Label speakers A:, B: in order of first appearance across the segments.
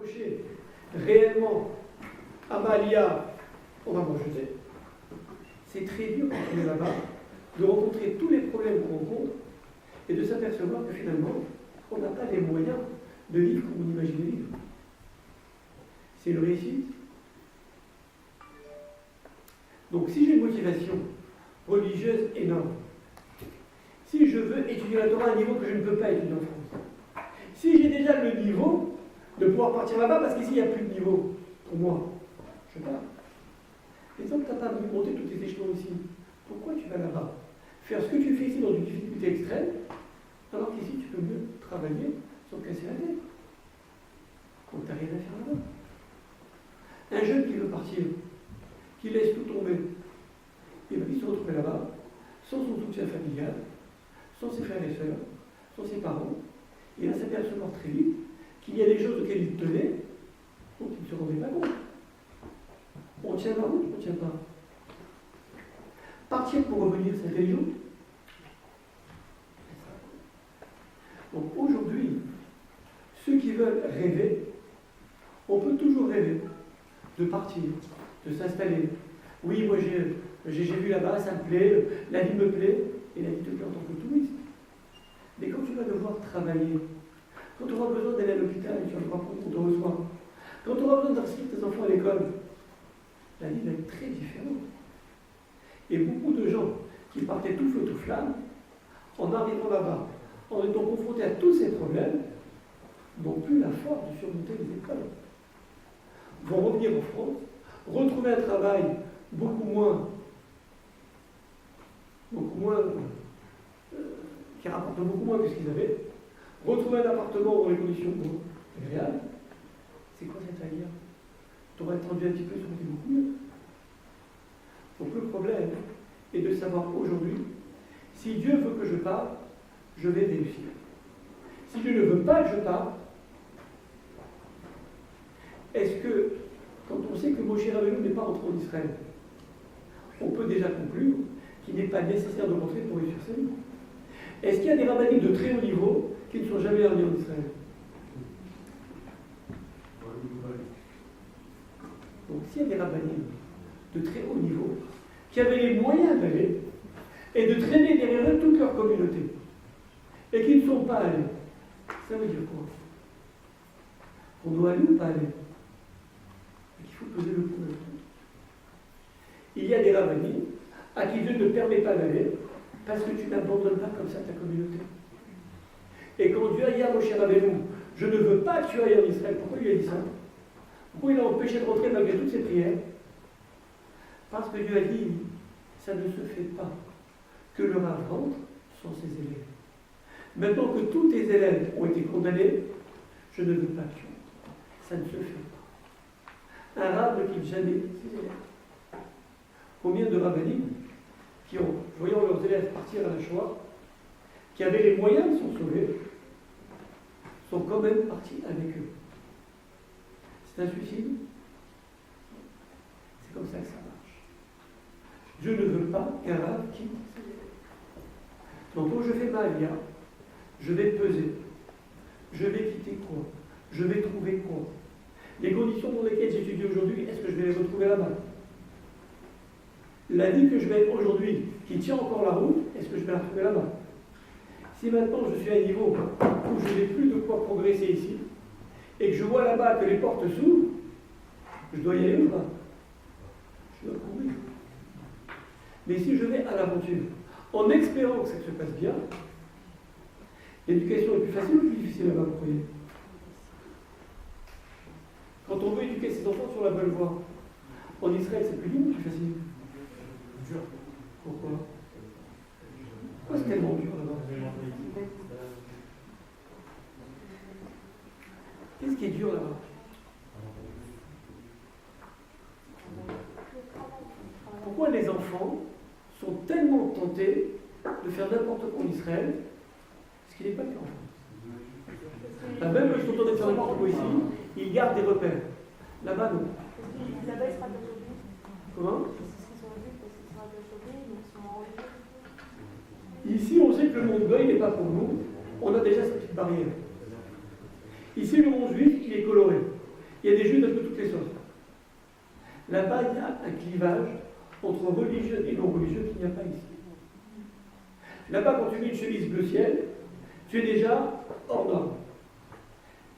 A: accrocher réellement à ma Aliyah, on va me rejeter. C'est très dur quand on est là-bas de rencontrer tous les problèmes qu'on rencontre et de s'apercevoir que finalement, on n'a pas les moyens de vivre comme on imagine vivre. C'est une réussite. Donc si j'ai une motivation religieuse énorme, si je veux étudier la Torah à un niveau que je ne peux pas étudier en France, si j'ai déjà le niveau de pouvoir partir là-bas, parce qu'ici il n'y a plus de niveau pour moi, je pars. Mais tant que tu n'as pas monté tous tes échelons ici, pourquoi tu vas là-bas faire ce que tu fais ici dans une difficulté extrême, alors qu'ici tu peux mieux travailler sans casser la tête. Donc tu n'as rien à faire là-bas. Un jeune qui veut partir, qui laisse tout tomber, il va vite se retrouver là-bas, sans son soutien familial, sans ses frères et sœurs, sans ses parents. Il va s'apercevoir très vite qu'il y a des choses auxquelles il tenait, dont il ne se rendait pas compte. On tient la route, on ne tient pas. Partir pour revenir, c'est intelligent. Donc aujourd'hui, ceux qui veulent rêver, on peut toujours rêver de partir, de s'installer. Oui, moi j'ai vu là-bas, ça me plaît, la vie me plaît, et la vie te plaît en tant que touriste. Mais quand tu vas devoir travailler, quand tu auras besoin d'aller à l'hôpital, tu vas devoir prendre ton reçoit, quand tu auras besoin d'inscrire tes enfants à l'école, la vie va être très différente. Et beaucoup de gens qui partaient tout feu, tout flamme, en arrivant là-bas, en étant confrontés à tous ces problèmes, n'ont plus la force de surmonter les écoles. Vont revenir en France, retrouver un travail beaucoup moins qui rapporte beaucoup moins que ce qu'ils avaient, retrouver un appartement dans les conditions agréables. C'est quoi cette alia? Tu aurais attendu un petit peu, ça aurait été beaucoup mieux. Donc le problème est de savoir aujourd'hui, si Dieu veut que je parte, je vais réussir. Si Dieu ne veut pas que je parte, est-ce que, quand on sait que Moshe Rabbeinu n'est pas rentré en Israël, on peut déjà conclure qu'il n'est pas nécessaire de rentrer pour réussir sa vie? Est-ce qu'il y a des rabbiniques de très haut niveau qui ne sont jamais allés en Israël? Donc s'il y a des rabbiniques de très haut niveau qui avaient les moyens d'aller et de traîner derrière eux toute leur communauté et qui ne sont pas allés, ça veut dire quoi? On doit aller ou pas aller? Il faut poser le pour et le contre. Il y a des rabbiniques à qui Dieu ne permet pas d'aller parce que tu n'abandonnes pas comme ça ta communauté. Et quand Dieu a dit à Moshe Rabbeinu, je ne veux pas que tu ailles en Israël, pourquoi il a dit ça? Pourquoi il a empêché de rentrer malgré toutes ses prières? Parce que Dieu a dit, ça ne se fait pas que le Rav rentre sans ses élèves. Maintenant que tous tes élèves ont été condamnés, je ne veux pas que tu rentres. Ça ne se fait pas. Un Rav ne quitte jamais ses élèves. Combien de rabbiniques qui ont, voyant leurs élèves partir à la Shoah, qui avaient les moyens de s'en sauver, sont quand même partis avec eux. C'est un suicide? C'est comme ça que ça marche. Dieu ne veut pas qu'un Rav quitte ses élèves. Donc quand je fais ma Aliyah, je vais peser. Je vais quitter quoi? Je vais trouver quoi? Les conditions dans lesquelles j'étudie aujourd'hui, est-ce que je vais les retrouver là-bas? La vie que je vais aujourd'hui, qui tient encore la route, est-ce que je vais la retrouver là-bas? Si maintenant je suis à un niveau où je n'ai plus de quoi progresser ici, et que je vois là-bas que les portes s'ouvrent, je dois y aller ou pas? Je dois courir. Mais si je vais à l'aventure, en espérant que ça se passe bien, l'éducation est plus facile ou plus difficile là-bas, vous croyez? Quand on veut éduquer ses enfants sur la bonne voie, en Israël, c'est plus libre ou plus facile? Dur. Pourquoi? Pourquoi c'est tellement dur là-bas? Qu'est-ce qui est dur là-bas? Pourquoi les enfants sont tellement tentés de faire n'importe quoi en Israël, ce qui n'est pas le cas en France? Même quand ils sont tentés de faire n'importe quoi ici, ils gardent des repères. Là-bas, non. Comment? Ici, on sait que le monde goy n'est pas pour nous. On a déjà cette petite barrière. Ici, le monde juif, il est coloré. clivage entre religieux et non religieux qu'il n'y a pas ici. Là-bas, quand tu mets une chemise bleu ciel, tu es déjà hors norme.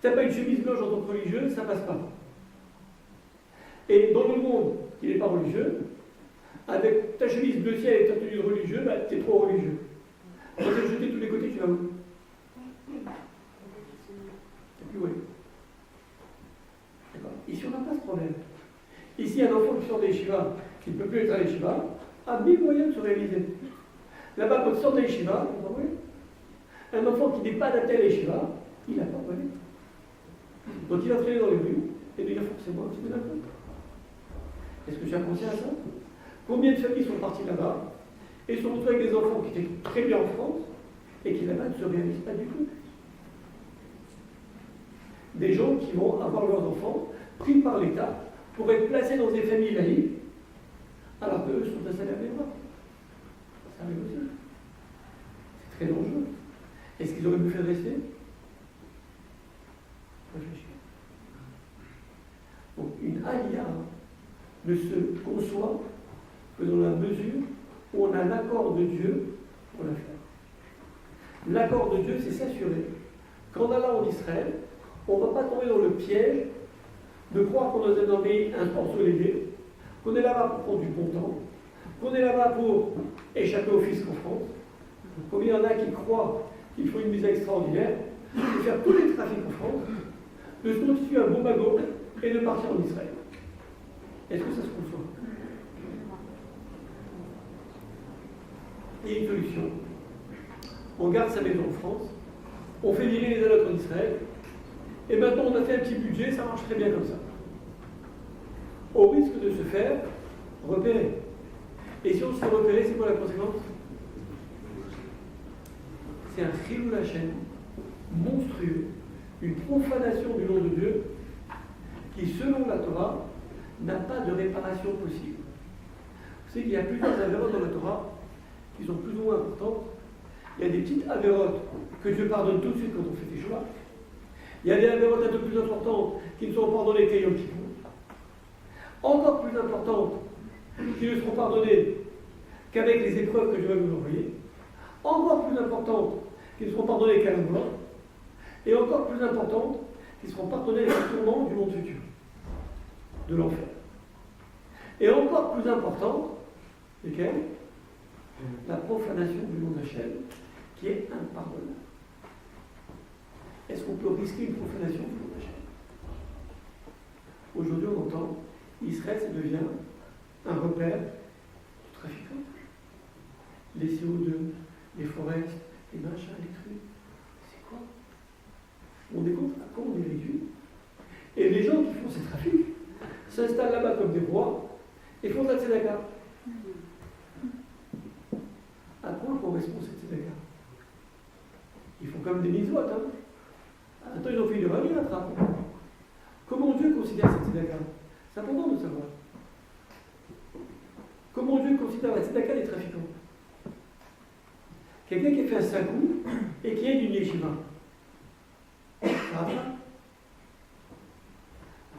A: Tu n'as pas une chemise blanche en tant que religieux, ça ne passe pas. Et dans le monde qui n'est pas religieux, avec ta chemise bleu ciel et ta tenue de religieux, bah, tu es trop religieux. Quand tu es jeté de tous les côtés, tu vas où? Tu plus où aller. D'accord. Ici, on n'a pas ce problème. Ici, un enfant qui sort des yeshivas, qui ne peut plus être à l'yeshiva, a 1000 moyens de se réaliser. Là-bas, quand il sort des yeshivas, un enfant qui n'est pas adapté à l'yeshiva, il n'a pas de moyens. Donc il va traîner dans les rues et devenir forcément un petit peu d'inconnu. Est-ce que tu as pensé à ça? Combien de familles sont parties là-bas et sont retrouvées avec des enfants qui étaient très bien en France et qui là-bas ne se réalisent pas du tout? Des gens qui vont avoir leurs enfants pris par l'État pour être placés dans des familles laïques alors qu'eux sont installés à Bérois. Ça arrive aussi. C'est très dangereux. Est-ce qu'ils auraient pu faire rester? Réfléchir. Donc une alia ne se conçoit que dans la mesure où on a l'accord de Dieu pour la faire. L'accord de Dieu, c'est s'assurer qu'en allant en Israël, on ne va pas tomber dans le piège de croire qu'on est dans un pays insportolégué, qu'on est là-bas pour prendre du bon temps, qu'on est là-bas pour échapper au fisc en France. Combien il y en a qui croient qu'il faut une visa extraordinaire, de faire tous les trafics en France, de se constituer un bon bagot et de partir en Israël. Est-ce que ça se conçoit? Il y a une solution. On garde sa maison en France, on fait virer les allocs en Israël, et maintenant on a fait un petit budget, ça marche très bien comme ça. Au risque de se faire repérer. Et si on se fait repérer, c'est quoi la conséquence? C'est un chilul Hashem monstrueux, une profanation du nom de Dieu qui, selon la Torah, n'a pas de réparation possible. Vous savez qu'il y a plusieurs avérotes dans la Torah qui sont plus ou moins importantes. Il y a des petites avérotes que Dieu pardonne tout de suite quand on fait des choix. Il y a des avérotes un peu plus importantes qui ne sont pardonnées qu'à Yom Kippour. Encore plus importantes qui ne seront pardonnées qu'avec les épreuves que Dieu va nous envoyer. Encore plus importantes qui ne seront pardonnées qu'à la mort. Et encore plus importantes qui seront pardonnées avec le tourment du monde futur, de l'enfer. Et encore plus importante, lesquelles? La profanation du nom d'Hachem, qui est impardonnable. Est-ce qu'on peut risquer une profanation du nom d'Hachem? Aujourd'hui, on entend Israël, ça devient un repère du trafiquant. Les CO2, les forêts, les machins, les trucs. C'est quoi? On découvre à quoi on est réduit. Et les gens qui font ces trafics s'installent là-bas comme des rois et font de la tzedaka. À quoi correspond cette tzedaka? Ils font comme des mitzvot. Attends, ils ont fait une erreur, ils rattrapent. Comment Dieu considère cette tzedaka? C'est important de savoir. Comment Dieu considère la tzedaka des trafiquants? Quelqu'un qui a fait un sakou et qui est d'une yeshiva.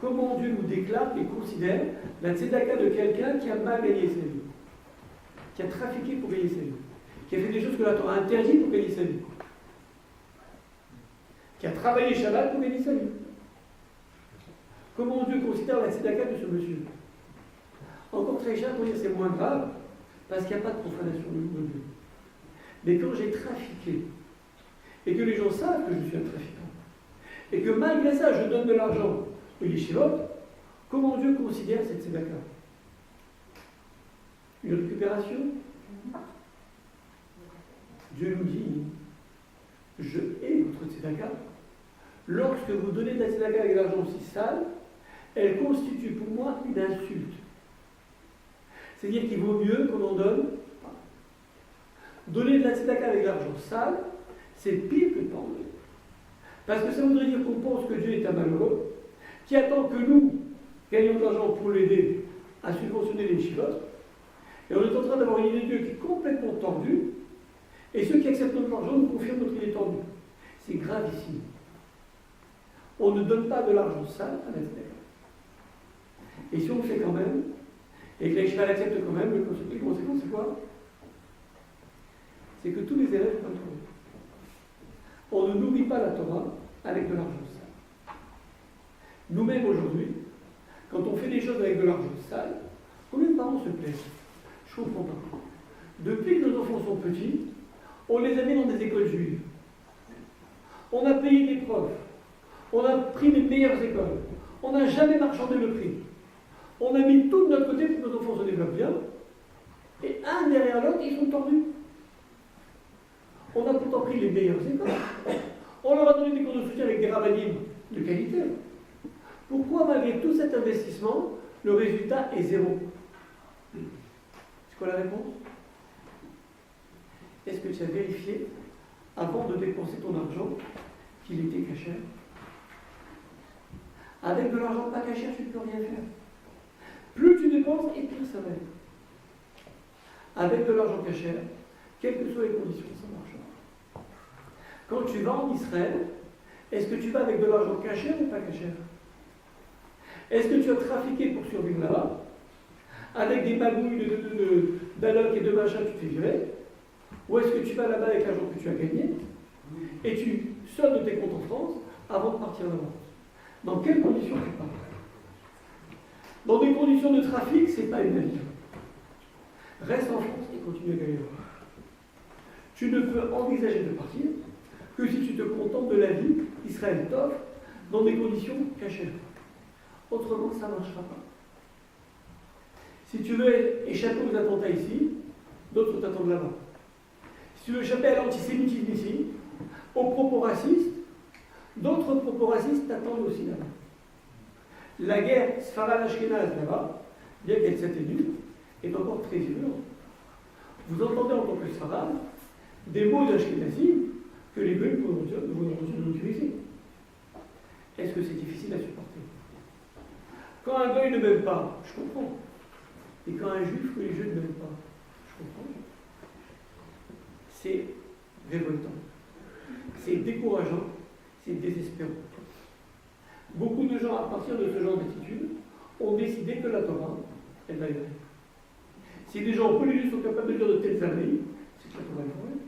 A: Comment Dieu nous déclare et considère la tzedaka de quelqu'un qui a mal gagné sa vie, qui a trafiqué pour gagner sa vie, qui a fait des choses que la Torah interdit pour gagner sa vie, qui a travaillé Shabbat pour gagner sa vie? Comment Dieu considère la tzedaka de ce monsieur? Encore très cher pour dire c'est moins grave, parce qu'il n'y a pas de profanation du nom de Dieu. Mais quand j'ai trafiqué, et que les gens savent que je suis un trafiquant, et que malgré ça je donne de l'argent aux yeshivot, comment Dieu considère cette tzedaka? Une récupération? Dieu nous dit, je hais votre tzedaka. Lorsque vous donnez de la tzedaka avec de l'argent aussi sale, elle constitue pour moi une insulte. C'est-à-dire qu'il vaut mieux qu'on en donne pas. Donner de la tzedaka avec de l'argent sale, c'est pire que de pas en donner. Parce que ça voudrait dire qu'on pense que Dieu est un malheureux, qui attend que nous gagnions de l'argent pour l'aider à subventionner les yeshivot. Et on est en train d'avoir une idée de Dieu qui est complètement tordue, et ceux qui acceptent notre argent nous confirment notre idée tordue. C'est gravissime. On ne donne pas de l'argent sale à la tzedaka. Et si on le fait quand même, et que l'Yeshiva l'accepte quand même, les conséquences, c'est quoi? C'est que tous les élèves prennent Torah. On ne nourrit pas la Torah avec de l'argent sale. Nous-mêmes aujourd'hui, quand on fait des choses avec de l'argent sale, combien de parents se plaisent? Je ne comprends pas. Depuis que nos enfants sont petits, on les a mis dans des écoles juives. On a payé des profs. On a pris les meilleures écoles. On n'a jamais marchandé le prix. On a mis tout de notre côté pour que nos enfants se développent bien. Et un derrière l'autre, ils sont tordus. On a pourtant pris les meilleures écoles. On leur a donné des cours de soutien avec des rabbinim de qualité. Pourquoi, malgré tout cet investissement, le résultat est zéro? C'est quoi la réponse? Est-ce que tu as vérifié, avant de dépenser ton argent, qu'il était cachère? Avec de l'argent pas cachère, tu ne peux rien faire. Plus tu dépenses, et pire ça va être. Avec de l'argent cachère, quelles que soient les conditions, ça marchera. Quand tu vas en Israël, est-ce que tu vas avec de l'argent cachère ou pas cachère? Est-ce que tu as trafiqué pour survivre là-bas? Avec des magouilles d'alloc et de machin, tu te fais virer? Ou est-ce que tu vas là-bas avec l'argent que tu as gagné et tu soldes tes comptes en France avant de partir là-bas? Dans quelles conditions tu pars? Dans des conditions de trafic, c'est pas une avion. Reste en France et continue à gagner. Tu ne peux envisager de partir que si tu te contentes de la vie qu'Israël t'offre dans des conditions cachées. Autrement, ça ne marchera pas. Si tu veux échapper aux attentats ici, d'autres t'attendent là-bas. Si tu veux échapper à l'antisémitisme ici, aux propos racistes, d'autres propos racistes t'attendent aussi là-bas. La guerre Sfarad-Ashkenaz là-bas, bien qu'elle s'atténue, est encore très violente. Vous entendez en tant que Sfarad des mots d'Ashkenazi que les Goïs vont utiliser. Est-ce que c'est difficile à supporter? Quand un Goï ne m'aime pas, je comprends. Et quand un Juif que les Juifs ne m'aiment pas, je comprends. C'est révoltant. C'est décourageant. C'est désespérant. Beaucoup de gens, à partir de ce genre d'attitude, ont décidé que la Torah, elle va y aller. Si des gens religieux sont capables de dire de telles âneries, c'est que la Torah est vraie.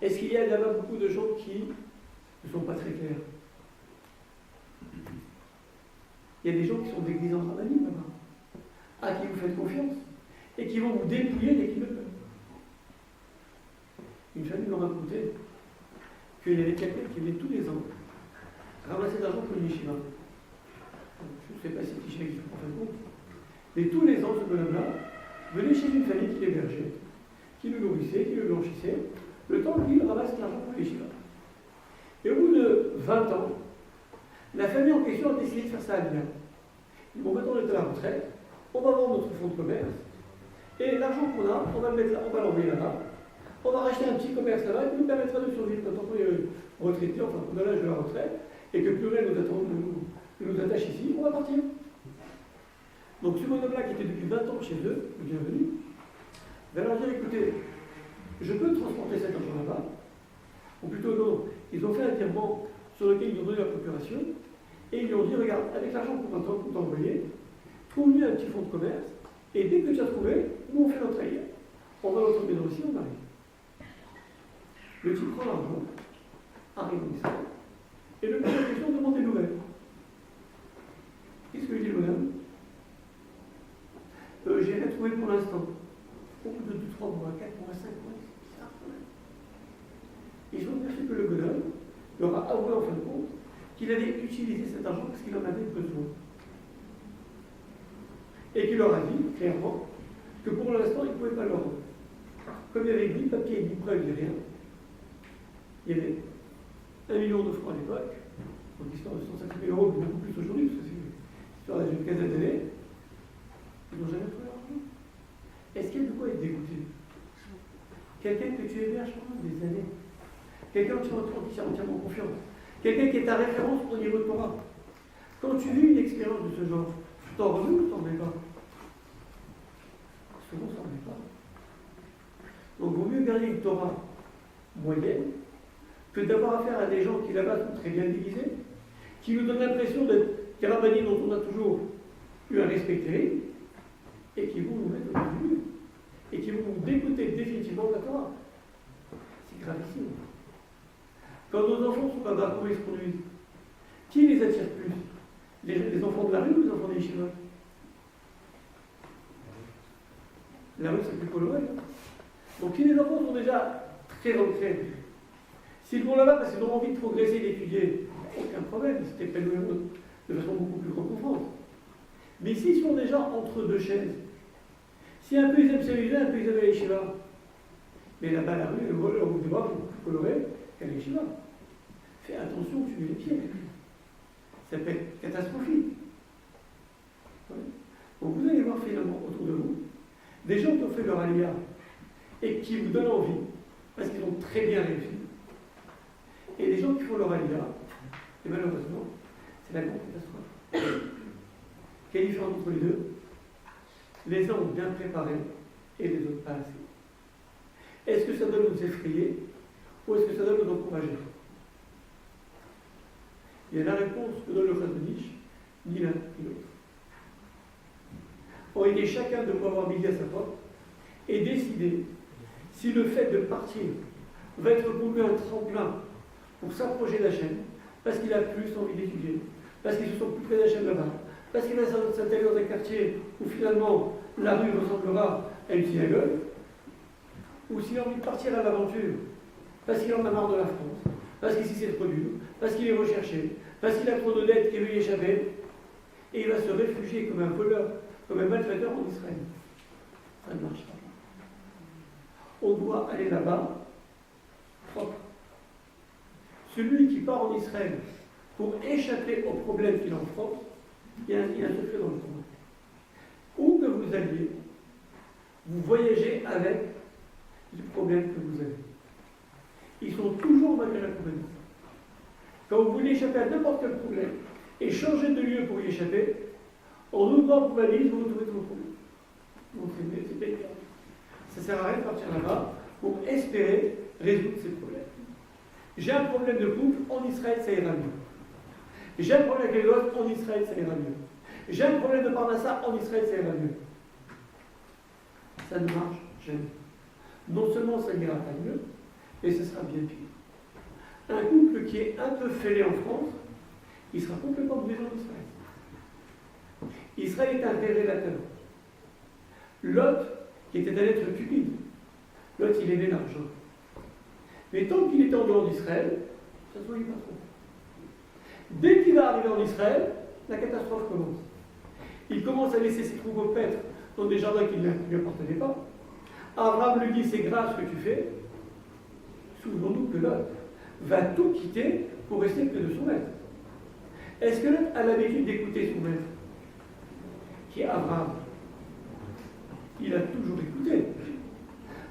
A: Est-ce qu'il y a là-bas beaucoup de gens qui ne sont pas très clairs? Il y a des gens qui sont déguisés en rabbinime là-bas, à qui vous faites confiance, et qui vont vous dépouiller dès qu'ils le peuvent. Une famille m'a raconté qu'il y avait quelqu'un qui venait tous les ans ramasser de l'argent pour une yeshiva. Je ne sais pas si c'est yeshiva qui se prend compte, mais tous les ans, ce bonhomme-là venait chez une famille qui l'hébergeait, qui le nourrissait, qui le blanchissait, le temps qu'il ramasse l'argent pour l'yeshiva. Et au bout de 20 ans, la famille en question a décidé de faire ça à bien. Bon, maintenant on est à la retraite, on va vendre notre fonds de commerce, et l'argent qu'on a, on va le mettre là, on va l'envoyer là-bas, on va racheter un petit commerce là-bas qui nous permettra de survivre quand on est retraité, enfin qu'on a l'âge de la retraite, et que plus rien ne nous attache ici, on va partir. Donc ce bonhomme-là qui était depuis 20 ans chez eux, le bienvenu, va leur dire, écoutez, je peux transporter cet argent là-bas, ou plutôt non, ils ont fait un virement sur lequel ils ont donné la procuration, et ils lui ont dit, regarde, avec l'argent qu'on t'a envoyé, trouve-lui un petit fonds de commerce, et dès que tu as trouvé, nous on fait notre ailleurs. On va notre maison aussi, on arrive. Le type prend l'argent, arrive en Israël, et le pose la question demande des nouvelles. Qu'est-ce que dit le bonhomme? J'ai rien trouvé pour l'instant. Au bout de 2, 3 mois, 4 mois, 5 mois, c'est bizarre quand même. Ils ont perçu que le bonhomme leur a avoué en fin de compte qu'il allait utiliser cet argent parce qu'il en avait besoin. Et qu'il leur a dit clairement que pour l'instant, il ne pouvait pas leur rendre. Comme il y avait ni papier, ni preuve, ni rien, il y avait 1 million de francs à l'époque, donc l'histoire de 150 000 euros, beaucoup plus aujourd'hui, parce que c'est l'histoire d'une quinzaine d'années, ils n'ont jamais trouvé l'argent. Est-ce qu'il y a de quoi être dégoûté? Quelqu'un que tu héberges pendant des années, quelqu'un qui tient entièrement confiance, quelqu'un qui est ta référence au niveau de Torah. Quand tu vis une expérience de ce genre, tu t'en remets ou tu t'en remets pas? Souvent, ça n'en met pas. Donc, il vaut mieux garder une Torah moyenne que d'avoir affaire à des gens qui là-bas sont très bien déguisés, qui nous donnent l'impression d'être des rabbinim dont on a toujours eu un respect terrible, et qui vont nous mettre au bout du mur, et qui vont nous dégoûter définitivement de la Torah. C'est gravissime. Quand nos enfants sont pas d'accord, comment ils se conduisent? Qui les attire plus? Les enfants de la rue ou les enfants des yeshivot? La rue, c'est plus coloré. Hein. Donc, si les enfants sont déjà très ancrés, s'ils vont là-bas parce qu'ils ont envie de progresser, d'étudier, aucun problème, c'était épanouir de façon beaucoup plus reconnaissante. Mais s'ils sont déjà entre deux chaises, si un peu ils aiment s'amuser, un peu ils aiment les yeshivot, mais là-bas, la rue, on vous voit beaucoup plus coloré qu'à l'yeshiva. Fais attention, tu mets les pieds. Ça peut être catastrophique. Ouais. Donc vous allez voir finalement autour de vous des gens qui ont fait leur aliyah et qui vous donnent envie parce qu'ils ont très bien réussi. Et des gens qui font leur aliyah, et malheureusement, c'est la grande catastrophe. Quelle est la différence entre les deux? Les uns ont bien préparé et les autres pas assez. Est-ce que ça doit nous effrayer ou est-ce que ça doit nous encourager? Il y a la réponse que donne le Chazon-Ish, ni l'un ni l'autre. On a été chacun de pouvoir avoir midi à sa porte et décider si le fait de partir va être pour lui un tremplin pour s'approcher d'Hachem, parce qu'il a plus envie d'étudier, parce qu'il se sent plus près d'Hachem là-bas, parce qu'il va s'installer dans un quartier où finalement la rue ressemblera à une synagogue, ou s'il a envie de partir à l'aventure, parce qu'il en a marre de la France, parce qu'ici c'est trop dur, parce qu'il est recherché, parce qu'il a trop de dettes qu'il veut y échapper, et il va se réfugier comme un voleur, comme un malfaiteur en Israël. Ça ne marche pas. On doit aller là-bas propre. Celui qui part en Israël pour échapper aux problèmes qu'il a en France, il y a un secret dans le combat. Où que vous alliez, vous voyagez avec les problèmes que vous avez. Ils sont toujours malgré la compagnie. Quand vous voulez échapper à n'importe quel problème et changer de lieu pour y échapper, en ouvrant vos valises, vous retrouvez tous vos problèmes. Donc c'est pas grave. Ça ne sert à rien de partir là-bas pour espérer résoudre ces problèmes. J'ai un problème de couple, en Israël ça ira mieux. J'ai un problème avec les autres, en Israël ça ira mieux. J'ai un problème de Parnassa, en Israël ça ira mieux. Ça ne marche jamais. Non seulement ça n'ira pas mieux, mais ce sera bien pire. Un couple qui est un peu fêlé en France, il sera complètement mauvais en Israël. Israël est un révélateur. Lot, qui était un être cupide, Lot, il aimait l'argent. Mais tant qu'il était en dehors d'Israël, ça ne se voyait pas trop. Dès qu'il va arriver en Israël, la catastrophe commence. Il commence à laisser ses troupeaux paître dans des jardins qui ne lui appartenaient pas. Abraham lui dit, c'est grave ce que tu fais. Souvenons-nous que Lot va tout quitter pour rester près de son maître. Est-ce que Lot a l'habitude d'écouter son maître, qui est Abraham? Il a toujours écouté.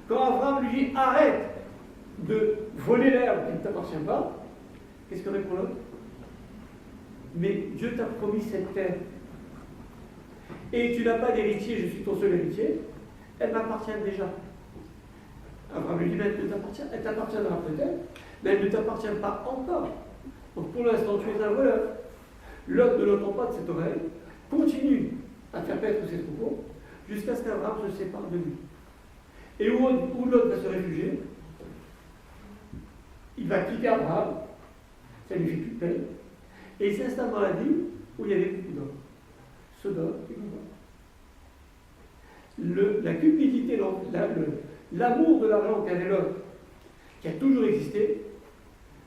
A: Quand Abraham lui dit, arrête de voler l'herbe qui ne t'appartient pas, qu'est-ce que répond Lot? Mais Dieu t'a promis cette terre. Et tu n'as pas d'héritier, je suis ton seul héritier, elle m'appartient déjà. Abraham lui dit, elle t'appartiendra peut-être, mais elle ne t'appartient pas encore. Donc pour l'instant, tu es un voleur. Lot ne l'entend pas de cette oreille, continue à faire paître ses troupeaux, jusqu'à ce qu'Abraham se sépare de lui. Et où Lot va se réfugier? Il va quitter Abraham, ça lui fait plus de peine, et il s'installe dans la ville où il y avait beaucoup d'or. Sodome et Gomorrhe. La cupidité, l'amour de l'argent qu'avait Lot, qui a toujours existé,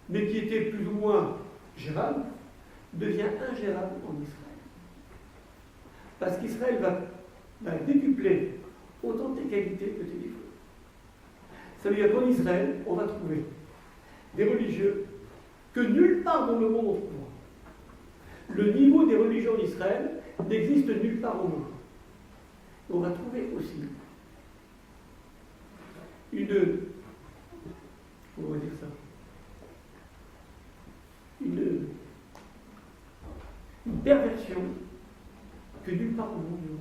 A: mais qui était plus ou moins gérable, devient ingérable en Israël. Parce qu'Israël va décupler autant tes qualités que tes défauts. Ça veut dire qu'en Israël, on va trouver des religieux que nulle part dans le monde on trouve. Le niveau des religions d'Israël n'existe nulle part au monde. On va trouver aussi comment dire ça, une perversion que nulle part au monde.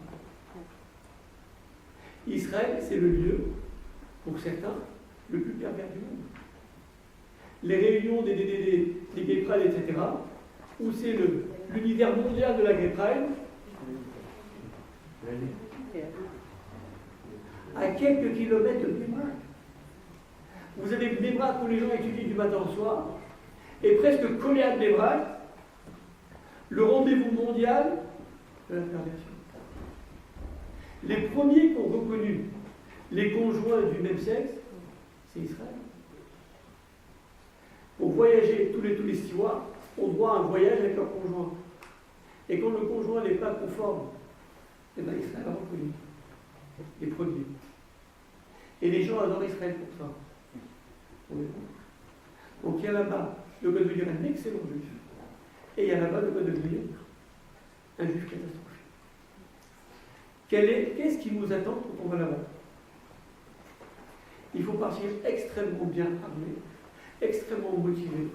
A: Israël, c'est le lieu, pour certains, le plus pervers du monde. Les réunions des Gay Pride, etc., où c'est l'univers mondial de la Gay Pride, À quelques kilomètres de Bnei Brak. Vous avez Bnei Brak où les gens étudient du matin au soir, et presque collé à Bnei Brak, le rendez-vous mondial de la perversion. Les premiers qui ont reconnu les conjoints du même sexe, c'est Israël. Pour voyager, tous les stewards ont droit à un voyage avec leur conjoint. Et quand le conjoint n'est pas conforme, eh bien Israël a reconnu les premiers. Et les gens adorent Israël pour ça. Donc il y a là-bas le gars de devenir un excellent juif. Et il y a là-bas le gars de devenir un juif catastrophique. Qu'est-ce qui nous attend quand on va là-bas? Il faut partir extrêmement bien armé, extrêmement motivé,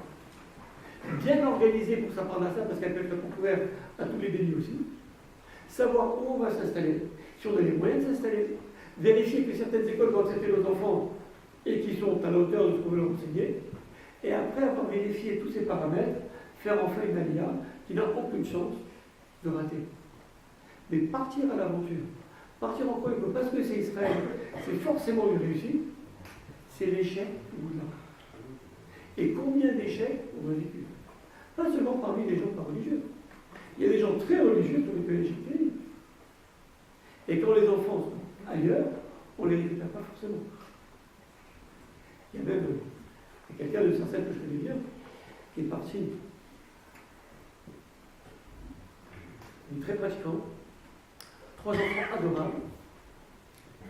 A: bien organisé pour s'apprendre à ça, parce qu'elle peut être ouverte à tous les délits aussi. Savoir où on va s'installer, si on a les moyens de s'installer, vérifier que certaines écoles vont accepter nos enfants et qui sont à la hauteur de ce qu'on veut leur enseigner, et après avoir vérifié tous ces paramètres, faire enfin une alia qui n'a aucune chance de rater. Mais partir à l'aventure, partir en quoi il faut, parce que c'est Israël, c'est forcément une réussite, c'est l'échec au bout de là. Et combien d'échecs on a vécu? Pas seulement parmi les gens pas religieux. Il y a des gens très religieux qui ont vécu l'échec terrible. Et quand les enfants sont ailleurs, on ne les récupère pas forcément. Il y a même quelqu'un de Sarcelles que je connais bien, qui est parti. Il est très pratiquant, 3 enfants adorables,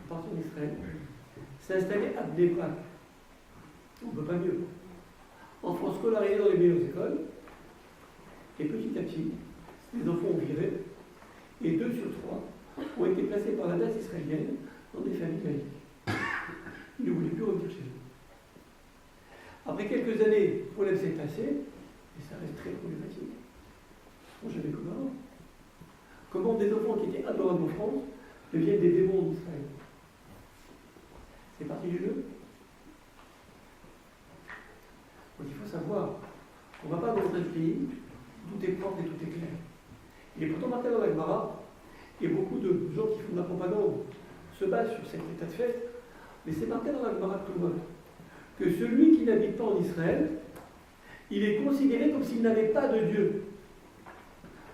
A: parti en Israël, s'est installé à Bnei Brak. On ne peut pas mieux. Enfants scolarisés dans les meilleures écoles, et petit à petit, les enfants ont viré, et 2 sur 3 ont été placés par la date israélienne dans des familles laïques. Ils ne voulaient plus revenir chez eux. Après quelques années, le problème s'est tassé, et ça reste très problématique. On ne sait jamais comme avant. Comment des enfants qui étaient adorables en France deviennent des démons en Israël? C'est parti du jeu. Donc il faut savoir, on ne va pas dans un pays où tout est propre et tout est clair. Il est pourtant marqué dans la Gemara, et beaucoup de gens qui font de la propagande se basent sur cet état de fait, mais c'est marqué dans la Gemara de tout le monde, que celui qui n'habite pas en Israël, il est considéré comme s'il n'avait pas de Dieu.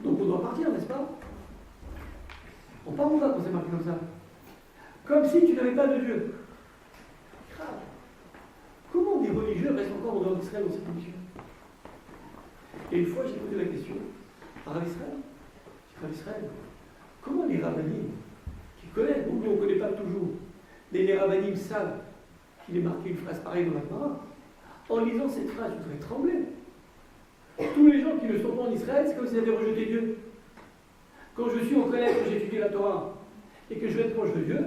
A: Donc on doit partir, n'est-ce pas? On part ou pas quand c'est marqué comme ça? Comme si tu n'avais pas de Dieu. Grave. Comment des religieux restent encore en dehors d'Israël dans cette condition? Et une fois, j'ai posé la question à Rav Israël. Rav Israël, comment les rabbinim, qui connaissent, nous on ne connaît pas toujours, mais les rabbinim savent qu'il est marqué une phrase pareille dans la Gemara. En lisant cette phrase, je voudrais trembler. Tous les gens qui ne sont pas en Israël, c'est comme s'ils avaient rejeté Dieu. Quand je suis au collège, que j'étudie la Torah, et que je vais être proche de Dieu,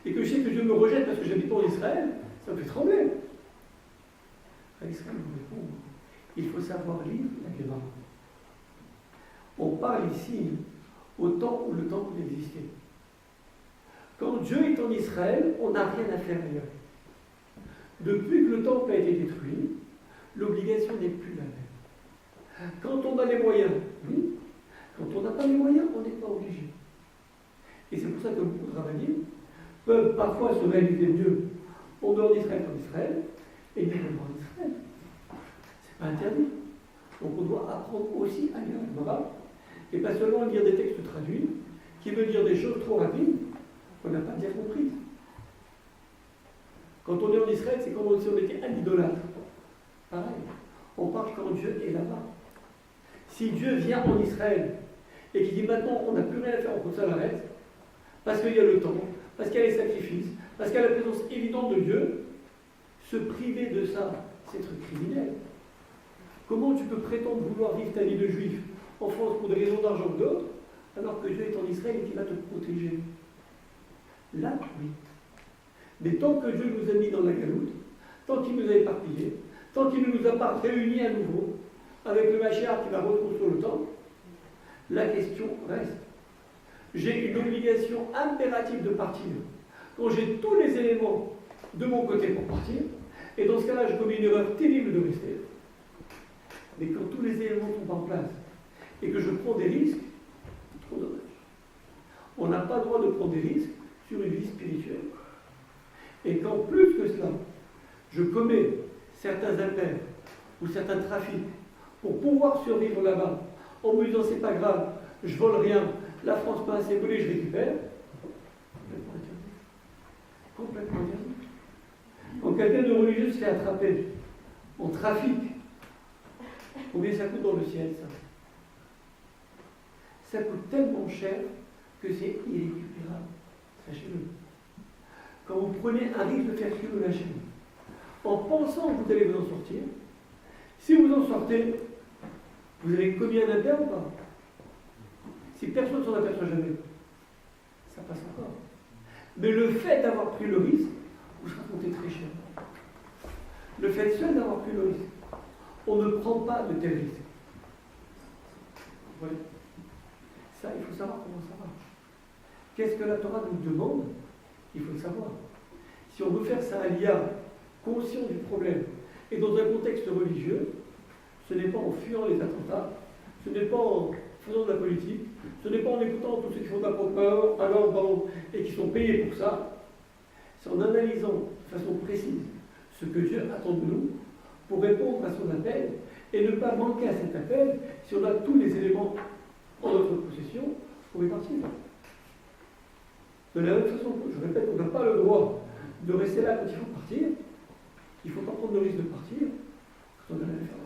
A: et que je sais que Dieu me rejette parce que j'habite pas en Israël, ça me fait trembler. Israël vous répond, il faut savoir lire la Gemara. On parle ici au temps où le temple existait. Quand Dieu est en Israël, on n'a rien à faire ailleurs. Depuis que le temple a été détruit, l'obligation n'est plus la même. Quand on a les moyens, oui. Quand on n'a pas les moyens, on n'est pas obligé. Et c'est pour ça que beaucoup de rabbinim peuvent parfois se réaliser Dieu en dehors d'Israël qu'en Israël, et même en Israël. C'est pas interdit. Donc on doit apprendre aussi à lire la Gemara, et pas seulement lire des textes traduits, qui veulent dire des choses trop rapides qu'on n'a pas bien comprises. Quand on est en Israël, c'est comme si on était un idolâtre. Pareil, on parle quand Dieu est là-bas. Si Dieu vient en Israël et qu'il dit maintenant on n'a plus rien à faire, on coupe ça l'arrête, parce qu'il y a le temps, parce qu'il y a les sacrifices, parce qu'il y a la présence évidente de Dieu, se priver de ça, c'est être criminel. Comment tu peux prétendre vouloir vivre ta vie de juif en France pour des raisons d'argent ou d'autres, alors que Dieu est en Israël et qu'il va te protéger? Là, oui. Mais tant que Dieu nous a mis dans la galoute, tant qu'il nous a éparpillés, tant qu'il ne nous a pas réunis à nouveau, avec le Mashiach qui va reconstruire le temple, la question reste. J'ai une obligation impérative de partir. Quand j'ai tous les éléments de mon côté pour partir, et dans ce cas-là, je commets une erreur terrible de rester. Mais quand tous les éléments sont en place, et que je prends des risques, c'est trop dommage. On n'a pas le droit de prendre des risques sur une vie spirituelle. Et qu'en plus que cela, je commets certains impairs ou certains trafics pour pouvoir survivre là-bas, en me disant c'est pas grave, je vole rien, la France m'a assez volé, je récupère, complètement interdit. Quand quelqu'un de religieux se fait attraper en trafic, combien ça coûte dans le ciel, ça? Ça coûte tellement cher que c'est irrécupérable. Sachez-le. Quand vous prenez un risque de faire suivre la chaîne, en pensant que vous allez vous en sortir, si vous en sortez, vous avez commis un impair ou pas? Si personne ne s'en aperçoit jamais, ça passe encore. Mais le fait d'avoir pris le risque, vous sera compté très cher. Le fait seul d'avoir pris le risque, on ne prend pas de tel risque. Voilà. Ça, il faut savoir comment ça marche. Qu'est-ce que la Torah nous demande? Il faut le savoir. Si on veut faire ça à l'IA, conscient du problème, et dans un contexte religieux, ce n'est pas en fuyant les attentats, ce n'est pas en faisant de la politique, ce n'est pas en écoutant tous ceux qui font de la propagande et qui sont payés pour ça, c'est en analysant de façon précise ce que Dieu attend de nous pour répondre à son appel et ne pas manquer à cet appel si on a tous les éléments en notre possession pour y partir. De la même façon, je répète, on n'a pas le droit de rester là quand il faut partir. Il ne faut pas prendre le risque de partir quand on a rien à faire.